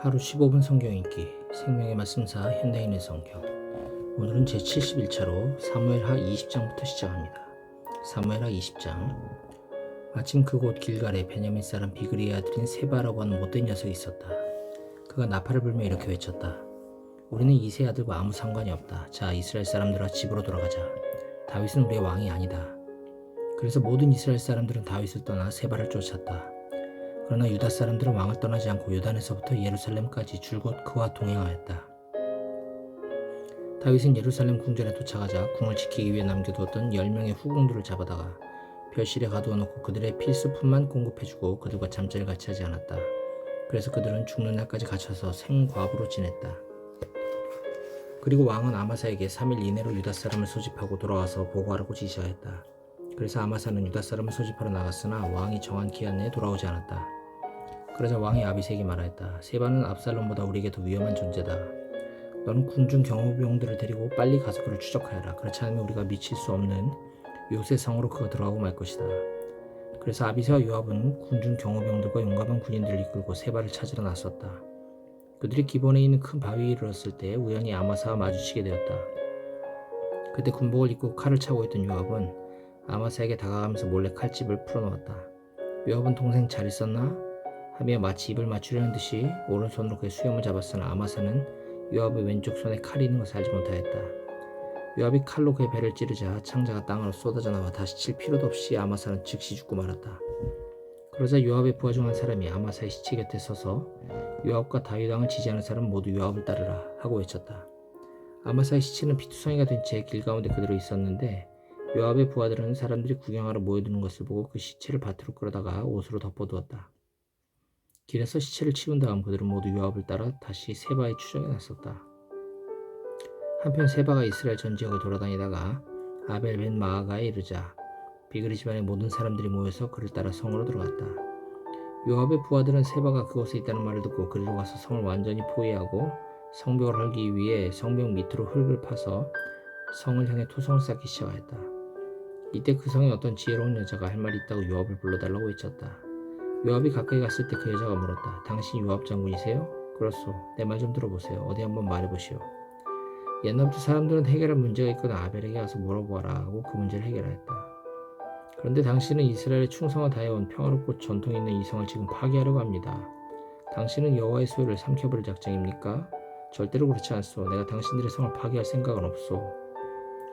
하루 15분 성경 읽기 생명의 말씀사 현대인의 성경. 오늘은 제71차로 사무엘하 20장부터 시작합니다. 사무엘하 20장. 마침 그곳 길갈에 베냐민 사람 비그리의 아들인 세바라고 하는 못된 녀석이 있었다. 그가 나팔을 불며 이렇게 외쳤다. 우리는 이 세 아들과 아무 상관이 없다. 자, 이스라엘 사람들아, 집으로 돌아가자. 다윗은 우리의 왕이 아니다. 그래서 모든 이스라엘 사람들은 다윗을 떠나 세바를 쫓았다. 그러나 유다 사람들은 왕을 떠나지 않고 요단에서부터 예루살렘까지 줄곧 그와 동행하였다. 다윗은 예루살렘 궁전에 도착하자 궁을 지키기 위해 남겨두었던 10명의 후궁들을 잡아다가 별실에 가두어 놓고 그들의 필수품만 공급해주고 그들과 잠자리를 같이 하지 않았다. 그래서 그들은 죽는 날까지 갇혀서 생과부로 지냈다. 그리고 왕은 아마사에게 3일 이내로 유다 사람을 소집하고 돌아와서 보고하라고 지시하였다. 그래서 아마사는 유다 사람을 소집하러 나갔으나 왕이 정한 기한 내에 돌아오지 않았다. 그러자 왕이 아비새에게 말하였다. 세바는 압살롬보다 우리에게 더 위험한 존재다. 너는 궁중 경호병들을 데리고 빨리 가서 그를 추적하여라. 그렇지 않으면 우리가 미칠 수 없는 요새 성으로 그가 들어가고 말 것이다. 그래서 아비새와 요압은 궁중 경호병들과 용감한 군인들을 이끌고 세바를 찾으러 나섰다. 그들이 기본에 있는 큰 바위에 이르렀을 때 우연히 아마사와 마주치게 되었다. 그때 군복을 입고 칼을 차고 있던 요압은 아마사에게 다가가면서 몰래 칼집을 풀어놓았다. 요압은 동생 잘 있었나? 하며 마치 입을 맞추려는 듯이 오른손으로 그의 수염을 잡았으나 아마사는 요압의 왼쪽 손에 칼이 있는 것을 알지 못하였다. 요압이 칼로 그의 배를 찌르자 창자가 땅으로 쏟아져 나와 다시 칠 필요도 없이 아마사는 즉시 죽고 말았다. 그러자 요압의 부하 중 한 사람이 아마사의 시체 곁에 서서 요압과 다윗 왕을 지지하는 사람은 모두 요압을 따르라 하고 외쳤다. 아마사의 시체는 피투성이가 된 채 길 가운데 그대로 있었는데 요압의 부하들은 사람들이 구경하러 모여드는 것을 보고 그 시체를 밭으로 끌어다가 옷으로 덮어두었다. 길에서 시체를 치운 다음 그들은 모두 요압을 따라 다시 세바의 추적에 나섰다. 한편 세바가 이스라엘 전 지역을 돌아다니다가 아벨 벤 마아가에 이르자 비그리 집안의 모든 사람들이 모여서 그를 따라 성으로 들어갔다. 요압의 부하들은 세바가 그곳에 있다는 말을 듣고 그리로 가서 성을 완전히 포위하고 성벽을 헐기 위해 성벽 밑으로 흙을 파서 성을 향해 토성을 쌓기 시작하였다. 이때 그 성에 어떤 지혜로운 여자가 할 말이 있다고 요압을 불러달라고 외쳤다. 요압이 가까이 갔을 때 그 여자가 물었다. 당신이 요압 장군이세요? 그렇소. 내 말 좀 들어보세요. 어디 한번 말해보시오. 옛날부터 사람들은 해결할 문제가 있거나 아벨에게 가서 물어보아라 하고 그 문제를 해결하였다. 그런데 당신은 이스라엘의 충성을 다해온 평화롭고 전통 있는 이 성을 지금 파괴하려고 합니다. 당신은 여호와의 소유를 삼켜버릴 작정입니까? 절대로 그렇지 않소. 내가 당신들의 성을 파괴할 생각은 없소.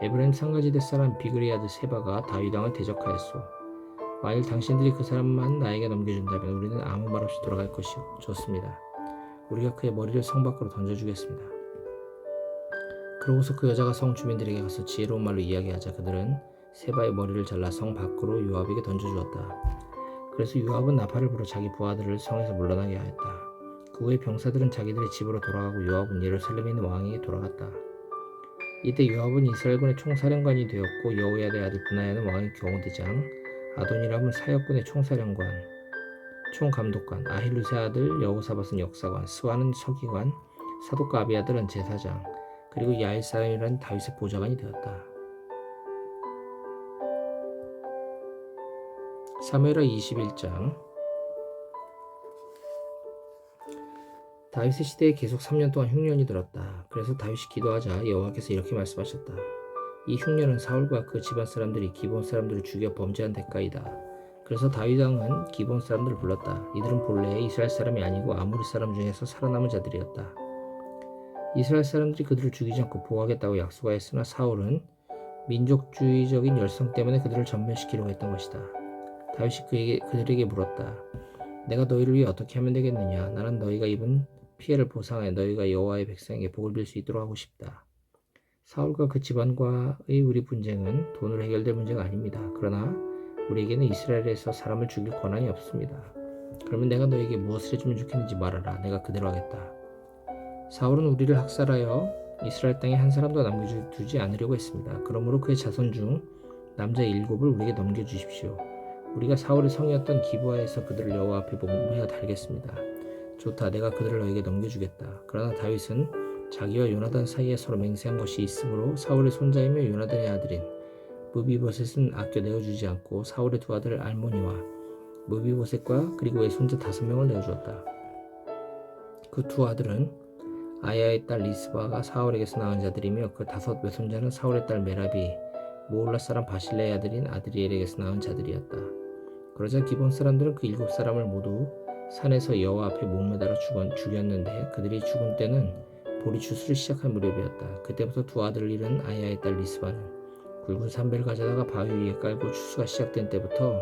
에브라임 상가지대 사람 비그리 아들 세바가 다윗 왕을 대적하였소. 만일 당신들이 그 사람만 나에게 넘겨준다면 우리는 아무 말 없이 돌아갈 것이오. 좋습니다. 우리가 그의 머리를 성 밖으로 던져주겠습니다. 그러고서 그 여자가 성 주민들에게 가서 지혜로운 말로 이야기하자 그들은 세바의 머리를 잘라 성 밖으로 요압에게 던져주었다. 그래서 요압은 나팔을 불어 자기 부하들을 성에서 물러나게 하였다. 그 후에 병사들은 자기들의 집으로 돌아가고 요압은 예루살렘에 있는 왕에게 돌아갔다. 이때 요압은 이스라엘군의 총사령관이 되었고 여호야다의 아들 브나야는 왕의 경호대장, 아도니람은 사역군의 총사령관, 총감독관, 아힐루세 아들 여호사밧은 역사관, 스와는 서기관, 사독과 아비아들은 제사장, 그리고 야일 사람이라는 다윗의 보좌관이 되었다. 사무엘하 21장. 다윗의 시대에 계속 3년 동안 흉년이 들었다. 그래서 다윗이 기도하자 여호와께서 이렇게 말씀하셨다. 이 흉년은 사울과 그 집안 사람들이 기브온 사람들을 죽여 범죄한 대가이다. 그래서 다윗 왕은 기브온 사람들을 불렀다. 이들은 본래 이스라엘 사람이 아니고 아모리 사람 중에서 살아남은 자들이었다. 이스라엘 사람들이 그들을 죽이지 않고 보호하겠다고 약속하였으나 사울은 민족주의적인 열성 때문에 그들을 전멸시키려고 했던 것이다. 다윗이 그들에게 물었다. 내가 너희를 위해 어떻게 하면 되겠느냐? 나는 너희가 입은 피해를 보상해 너희가 여호와의 백성에게 복을 빌 수 있도록 하고 싶다. 사울과 그 집안과의 우리 분쟁은 돈으로 해결될 문제가 아닙니다. 그러나 우리에게는 이스라엘에서 사람을 죽일 권한이 없습니다. 그러면 내가 너에게 무엇을 해주면 좋겠는지 말하라. 내가 그대로 하겠다. 사울은 우리를 학살하여 이스라엘 땅에 한 사람도 남겨두지 않으려고 했습니다. 그러므로 그의 자손 중 남자 7을 우리에게 넘겨주십시오. 우리가 사울의 성이었던 기브아에서 그들을 여호와 앞에 목매어 달겠습니다. 좋다. 내가 그들을 너에게 넘겨주겠다. 그러나 다윗은 자기와 요나단 사이에 서로 맹세한 것이 있으므로 사울의 손자이며 요나단의 아들인 무비보셋은 아껴 내어주지 않고 사울의 두 아들 알모니와 무비보셋과 그리고 외손자 5명을 내어주었다. 그 두 아들은 아야의 딸 리스바가 사울에게서 낳은 자들이며 그 다섯 외손자는 사울의 딸 메랍이 모올라 사람 바실레의 아들인 아드리엘에게서 낳은 자들이었다. 그러자 기본 사람들은 그 일곱 사람을 모두 산에서 여호와 앞에 목매달아 죽였는데 그들이 죽은 때는 보리 추수를 시작한 무렵이었다. 그때부터 두 아들을 잃은 아야의 딸 리스바는 굵은 삼배를 가져다가 바위 위에 깔고 추수가 시작된 때부터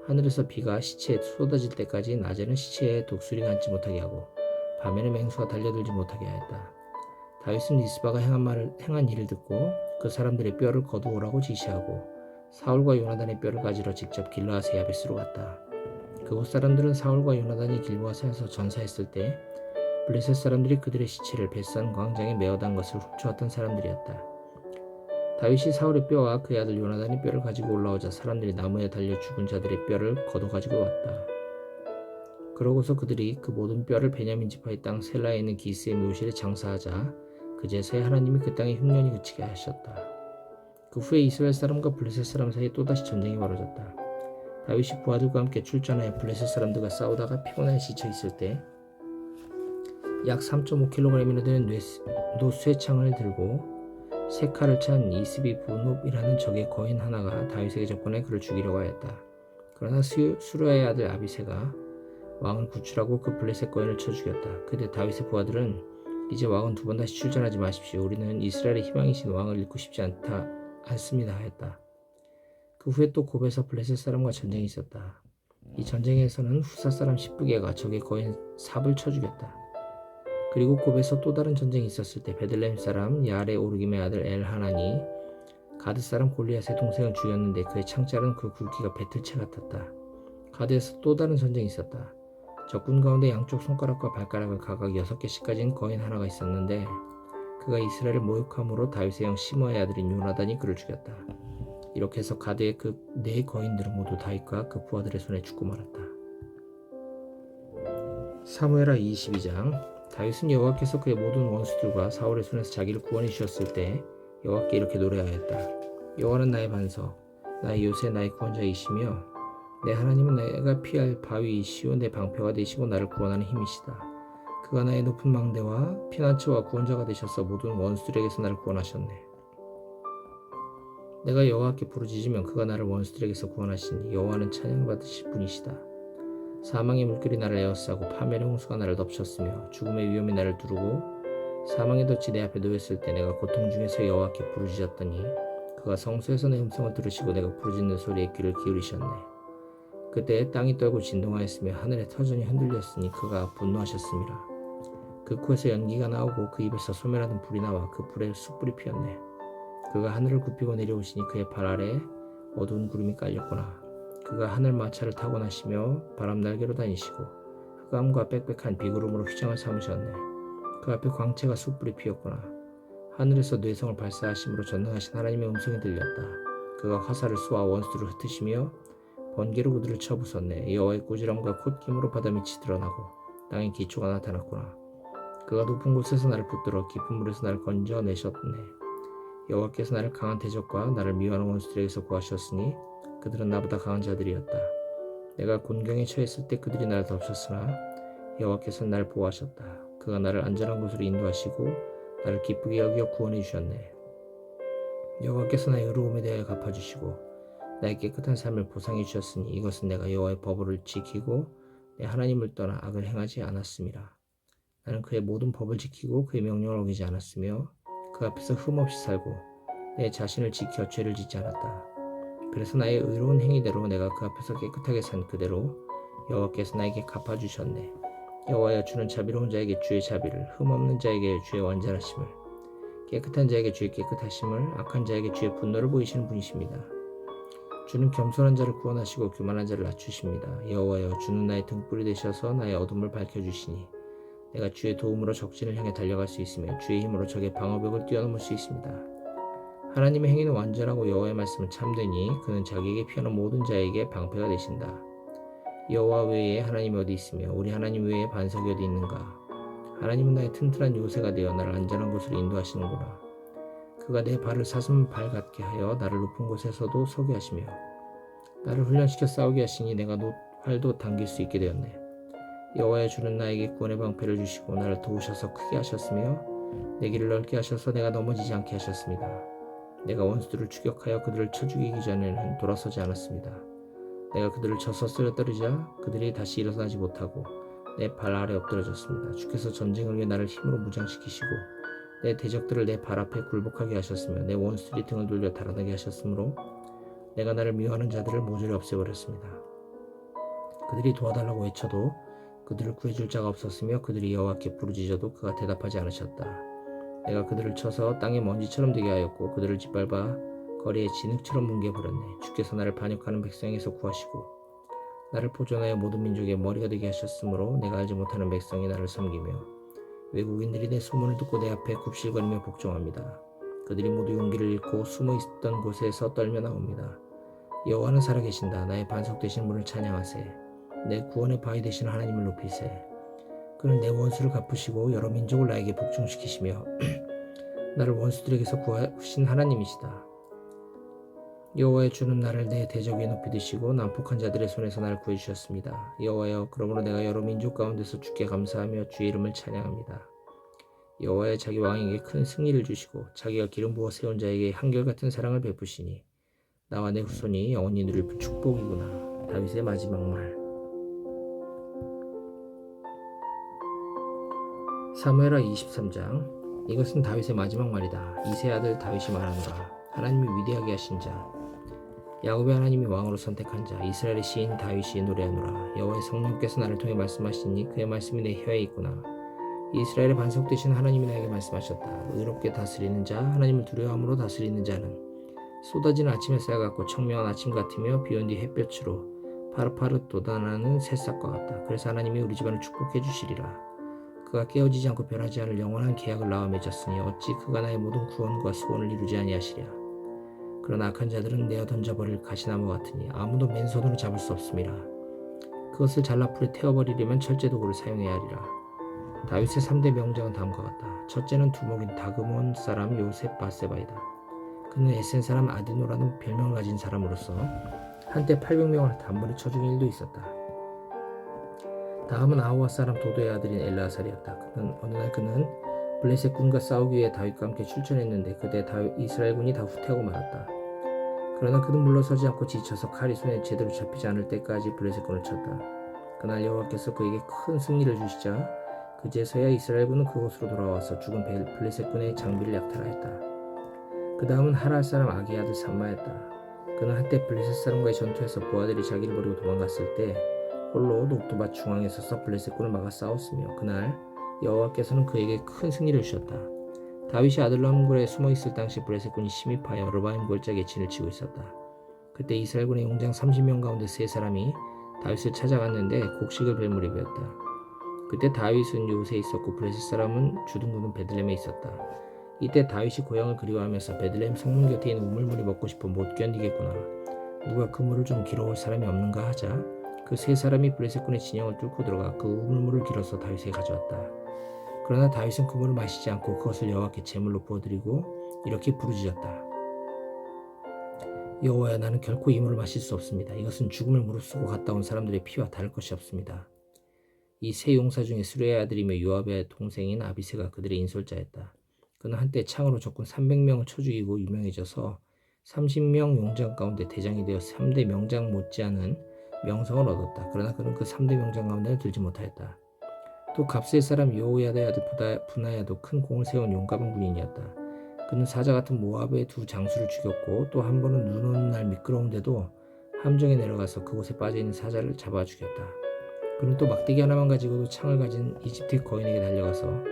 하늘에서 비가 시체에 쏟아질 때까지 낮에는 시체에 독수리가 앉지 못하게 하고 밤에는 맹수가 달려들지 못하게 하였다. 다윗은 리스바가 행한 일을 듣고 그 사람들의 뼈를 거두오라고 지시하고 사울과 요나단의 뼈를 가지러 직접 길르앗의 야베스로 갔다. 그곳 사람들은 사울과 요나단이 길르앗에서 전사했을 때 블레셋 사람들이 그들의 시체를 벳산 광장에 메어단 것을 훔쳐왔던 사람들이었다. 다윗이 사울의 뼈와 그의 아들 요나단의 뼈를 가지고 올라오자 사람들이 나무에 달려 죽은 자들의 뼈를 거둬 가지고 왔다. 그러고서 그들이 그 모든 뼈를 베냐민 지파의 땅 셀라에 있는 기스의 묘실에 장사하자 그제서야 하나님이 그 땅에 흉년이 그치게 하셨다. 그 후에 이스라엘 사람과 블레셋 사람 사이에 또다시 전쟁이 벌어졌다. 다윗이 부하들과 함께 출전하여 블레셋 사람들과 싸우다가 피곤해 지쳐 있을 때 약 3.5kg이나 되는 노쇠창을 들고 세 칼을 찬 이스비 분옵이라는 적의 거인 하나가 다윗에게 접근해 그를 죽이려고 하였다. 그러나 수르야의 아들 아비새가 왕을 구출하고 그 블레셋 거인을 쳐 죽였다. 그때 다윗의 부하들은 이제 왕은 두 번 다시 출전하지 마십시오. 우리는 이스라엘의 희망이신 왕을 잃고 싶지 않습니다 하였다. 그 후에 또 곱에서 블레셋 사람과 전쟁이 있었다. 이 전쟁에서는 후사 사람 시브게가 적의 거인 삽을 쳐 죽였다. 그리고 곱에서 또 다른 전쟁이 있었을 때 베들레헴 사람 야레 오르김의 아들 엘하나니 가드 사람 골리앗의 동생을 죽였는데 그의 창자는 그 굵기가 배틀채 같았다. 가드에서 또 다른 전쟁이 있었다. 적군 가운데 양쪽 손가락과 발가락을 각각 6개씩 가진 거인 하나가 있었는데 그가 이스라엘을 모욕함으로 다윗의 형 시므아의 아들인 요나단이 그를 죽였다. 이렇게 해서 가드의 그 네 거인들은 모두 다윗과 그 부하들의 손에 죽고 말았다. 사무엘하 22장. 다윗은 여호와께서 그의 모든 원수들과 사울의 손에서 자기를 구원해 주셨을 때 여호와께 이렇게 노래하였다. 여호와는 나의 반석, 나의 요새, 나의 구원자이시며 내 하나님은 내가 피할 바위이시오 내 방패가 되시고 나를 구원하는 힘이시다. 그가 나의 높은 망대와 피난처와 구원자가 되셔서 모든 원수들에게서 나를 구원하셨네. 내가 여호와께 부르짖으면 그가 나를 원수들에게서 구원하시니 여호와는 찬양받으실 분이시다. 사망의 물결이 나를 에워싸고 파멸의 홍수가 나를 덮쳤으며 죽음의 위험이 나를 두르고 사망의 덫이 내 앞에 놓였을 때 내가 고통 중에서 여호와께 부르짖었더니 그가 성소에서 내 음성을 들으시고 내가 부르짖는 소리에 귀를 기울이셨네. 그때 땅이 떨고 진동하였으며 하늘의 터전이 흔들렸으니 그가 분노하셨습니다. 그 코에서 연기가 나오고 그 입에서 소멸하는 불이 나와 그 불에 숯불이 피었네. 그가 하늘을 굽히고 내려오시니 그의 발 아래에 어두운 구름이 깔렸구나. 그가 하늘 마차를 타고 나시며 바람 날개로 다니시고 흑암과 빽빽한 비구름으로 휘장을 삼으셨네. 그 앞에 광채가 숯불이 피었구나. 하늘에서 뇌성을 발사하심으로 전능하신 하나님의 음성이 들렸다. 그가 화살을 쏘아 원수들을 흩으시며 번개로 그들을 쳐부쉈네. 여호와의 꾸지람과 콧김으로 바다 밑이 드러나고 땅의 기초가 나타났구나. 그가 높은 곳에서 나를 붙들어 깊은 물에서 나를 건져내셨네. 여호와께서 나를 강한 대적과 나를 미워하는 원수들에게서 구하셨으니 그들은 나보다 강한 자들이었다. 내가 곤경에 처했을 때 그들이 나를 덮쳤으나 여호와께서는 나를 보호하셨다. 그가 나를 안전한 곳으로 인도하시고 나를 기쁘게 여겨 구원해 주셨네. 여호와께서 나의 의로움에 대하여 갚아주시고 나의 깨끗한 삶을 보상해 주셨으니 이것은 내가 여호와의 법을 지키고 내 하나님을 떠나 악을 행하지 않았음이라. 나는 그의 모든 법을 지키고 그의 명령을 어기지 않았으며 그 앞에서 흠없이 살고 내 자신을 지켜 죄를 짓지 않았다. 그래서 나의 의로운 행위대로 내가 그 앞에서 깨끗하게 산 그대로 여호와께서 나에게 갚아주셨네. 여호와여 주는 자비로운 자에게 주의 자비를 흠없는 자에게 주의 완전하심을 깨끗한 자에게 주의 깨끗하심을 악한 자에게 주의 분노를 보이시는 분이십니다. 주는 겸손한 자를 구원하시고 교만한 자를 낮추십니다. 여호와여 주는 나의 등불이 되셔서 나의 어둠을 밝혀주시니 내가 주의 도움으로 적진을 향해 달려갈 수 있으며 주의 힘으로 적의 방어벽을 뛰어넘을 수 있습니다. 하나님의 행위는 완전하고 여호와의 말씀은 참되니 그는 자기에게 피하는 모든 자에게 방패가 되신다. 여호와 외에 하나님이 어디 있으며 우리 하나님 외에 반석이 어디 있는가. 하나님은 나의 튼튼한 요새가 되어 나를 안전한 곳으로 인도하시는구나. 그가 내 발을 사슴발 같게 하여 나를 높은 곳에서도 서게 하시며 나를 훈련시켜 싸우게 하시니 내가 활도 당길 수 있게 되었네. 여호와여 주는 나에게 구원의 방패를 주시고 나를 도우셔서 크게 하셨으며 내 길을 넓게 하셔서 내가 넘어지지 않게 하셨습니다. 내가 원수들을 추격하여 그들을 쳐 죽이기 전에는 돌아서지 않았습니다. 내가 그들을 쳐서 쓰러뜨리자 그들이 다시 일어나지 못하고 내 발 아래 엎드러졌습니다. 주께서 전쟁을 위해 나를 힘으로 무장시키시고 내 대적들을 내 발 앞에 굴복하게 하셨으며 내 원수들이 등을 돌려 달아나게 하셨으므로 내가 나를 미워하는 자들을 모조리 없애버렸습니다. 그들이 도와달라고 외쳐도 그들을 구해줄 자가 없었으며 그들이 여호와께 부르짖어도 그가 대답하지 않으셨다. 내가 그들을 쳐서 땅에 먼지처럼 되게 하였고 그들을 짓밟아 거리에 진흙처럼 뭉개버렸네. 주께서 나를 반역하는 백성에서 구하시고 나를 보존하여 모든 민족의 머리가 되게 하셨으므로 내가 알지 못하는 백성이 나를 섬기며 외국인들이 내 소문을 듣고 내 앞에 굽실거리며 복종합니다. 그들이 모두 용기를 잃고 숨어 있던 곳에서 떨며 나옵니다. 여호와는 살아계신다. 나의 반석 되신 분을 찬양하세. 내 구원의 바위 되신 하나님을 높이세. 그는 내 원수를 갚으시고 여러 민족을 나에게 복종시키시며 나를 원수들에게서 구하신 하나님이시다. 여호와여 주는 나를 내 대적 위에 높이 드시고 난폭한 자들의 손에서 나를 구해주셨습니다. 여호와여 그러므로 내가 여러 민족 가운데서 주께 감사하며 주의 이름을 찬양합니다. 여호와여 자기 왕에게 큰 승리를 주시고 자기가 기름 부어 세운 자에게 한결같은 사랑을 베푸시니 나와 내 후손이 영원히 누릴 축복이구나. 다윗의 마지막 말. 사무엘하 23장. 이것은 다윗의 마지막 말이다. 이세 아들 다윗이 말하노라. 하나님이 위대하게 하신 자, 야곱의 하나님이 왕으로 선택한 자, 이스라엘의 시인 다윗이 노래하노라. 여호와의 성령께서 나를 통해 말씀하시니 그의 말씀이 내 혀에 있구나. 이스라엘의 반석 되신 하나님이 나에게 말씀하셨다. 의롭게 다스리는 자, 하나님을 두려워함으로 다스리는 자는 쏟아지는 아침 햇살 같고 청명한 아침 같으며 비온 뒤 햇볕으로 파릇파릇 돋아나는 새싹과 같다. 그래서 하나님이 우리 집안을 축복해 주시리라. 그가 깨어지지 않고 변하지 않을 영원한 계약을 나와 맺었으니 어찌 그가 나의 모든 구원과 소원을 이루지 아니하시랴. 그러나 악한 자들은 내어 던져버릴 가시나무 같으니 아무도 맨손으로 잡을 수 없음이라. 그것을 잘라 풀에 태워버리려면 철제도구를 사용해야 하리라. 다윗의 3대 명장은 다음과 같다. 첫째는 두목인 다그몬 사람 요셉 바세바이다. 그는 에센 사람 아디노라는 별명을 가진 사람으로서 한때 800명을 단번에 쳐 죽인 일도 있었다. 다음은 아호와 사람 도도의 아들인 엘르아살이었다. 어느 날 그는 블레셋 군과 싸우기 위해 다윗과 함께 출전했는데 그때 이스라엘군이 다 후퇴하고 말았다. 그러나 그는 물러서지 않고 지쳐서 칼이 손에 제대로 잡히지 않을 때까지 블레셋군을 쳤다. 그날 여호와께서 그에게 큰 승리를 주시자 그제서야 이스라엘군은 그곳으로 돌아와서 죽은 블레셋군의 장비를 약탈하였다. 그 다음은 하랄 사람 아기의 아들 삼마였다. 그는 한때 블레셋 사람과의 전투에서 부하들이 자기를 버리고 도망갔을 때 홀로 녹두밭 중앙에 서서 블레셋군을 막아 싸웠으며 그날 여호와께서는 그에게 큰 승리를 주셨다. 다윗이 아들람굴에 숨어있을 당시 블레셋군이 침입하여 르바임 골짜기에 진을 치고 있었다. 그때 이스라엘군의 용장 30명 가운데 3사람이 다윗을 찾아갔는데 곡식을 벨 무렵이었다. 그때 다윗은 요새에 있었고 블레셋 사람은 주둔군은 베들레헴에 있었다. 이때 다윗이 고향을 그리워하면서 베들레헴 성문 곁에 있는 우물물이 먹고 싶어 못 견디겠구나. 누가 그 물을 좀 길어올 사람이 없는가 하자 그 3사람이 블레셋군의 진영을 뚫고 들어가 그 우물물을 길어서 다윗에게 가져왔다. 그러나 다윗은 그 물을 마시지 않고 그것을 여호와께 제물로 부어드리고 이렇게 부르짖었다. 여호와여 나는 결코 이 물을 마실 수 없습니다. 이것은 죽음을 무릅쓰고 갔다 온 사람들의 피와 다를 것이 없습니다. 이 세 용사 중에 수레의 아들이며 요압의 동생인 아비새가 그들의 인솔자였다. 그는 한때 창으로 적군 300명을 쳐 죽이고 유명해져서 30명 용장 가운데 대장이 되어 3대 명장 못지않은 명성을 얻었다. 그러나 그는 그 3대 명장 가운데는 들지 못하였다. 또 갑스의 사람 여호야다의 아들 분하야도 큰 공을 세운 용감한 군인이었다. 그는 사자 같은 모압의 2 장수를 죽였고 또 한 번은 눈 오는 날 미끄러운데도 함정에 내려가서 그곳에 빠져있는 사자를 잡아 죽였다. 그는 또 막대기 하나만 가지고도 창을 가진 이집트 거인에게 달려가서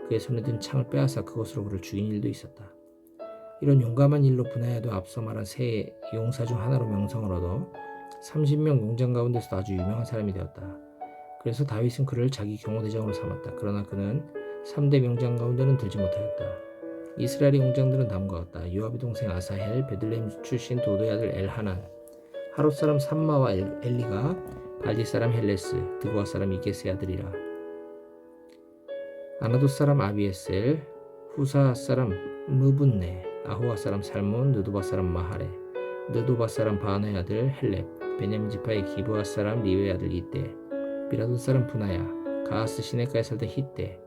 그의 손에 든 창을 빼앗아 그것으로 그를 죽인 일도 있었다. 이런 용감한 일로 분하야도 앞서 말한 세 용사 중 하나로 명성을 얻어 30명 용장 가운데서도 아주 유명한 사람이 되었다. 그래서 다윗은 그를 자기 경호대장으로 삼았다. 그러나 그는 3대 명장 가운데는 들지 못하였다. 이스라엘의 용장들은 다음과 같다. 요압의 동생 아사헬, 베들레헴 출신 도도의 아들 엘하난, 하롯 사람 삼마와 엘리가, 발디 사람 헬레스, 드고아 사람 이게스의 아들이라. 아나돗 사람 아비에셀, 후사 사람 무분네, 아호와 사람 살몬, 느도바 사람 마하레, 느도바 사람 바나의 아들 헬렙, 베냐민 지파의 기브아 사람 리브의 아들 이떼, 비라돈 사람 분하야, 가하스 시내가에 살던 히떼,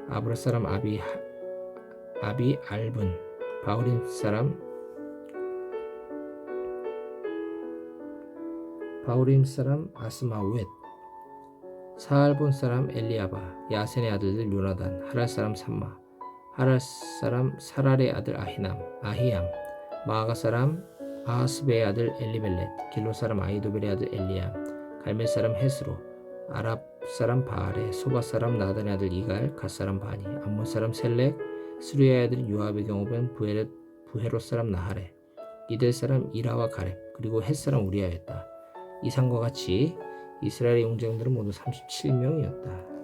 아브라 사람 아비 알분, 바우림 사람 아스마우엣, 사알본 사람 엘리아바, 야센의 아들들 요나단, 하랄 사람 삼마, 하랄 사람 사랄의 아들 아히암, 마아가 사람 아하스베의 아들 엘리벨렛, 길로 사람 아이도벨의 아들 엘리암, 갈멜 사람 헤스로, 아랍 사람 바알에, 소바 사람 나단의 아들 이갈, 갓 사람 바니, 암몬 사람 셀렉, 스루야의 아들 요압의 경우는 부헤롯 사람 나하레, 이델 사람 이라와 가렙, 그리고 헷 사람 우리아였다. 이상과 같이 이스라엘의 용장들은 모두 37명이었다.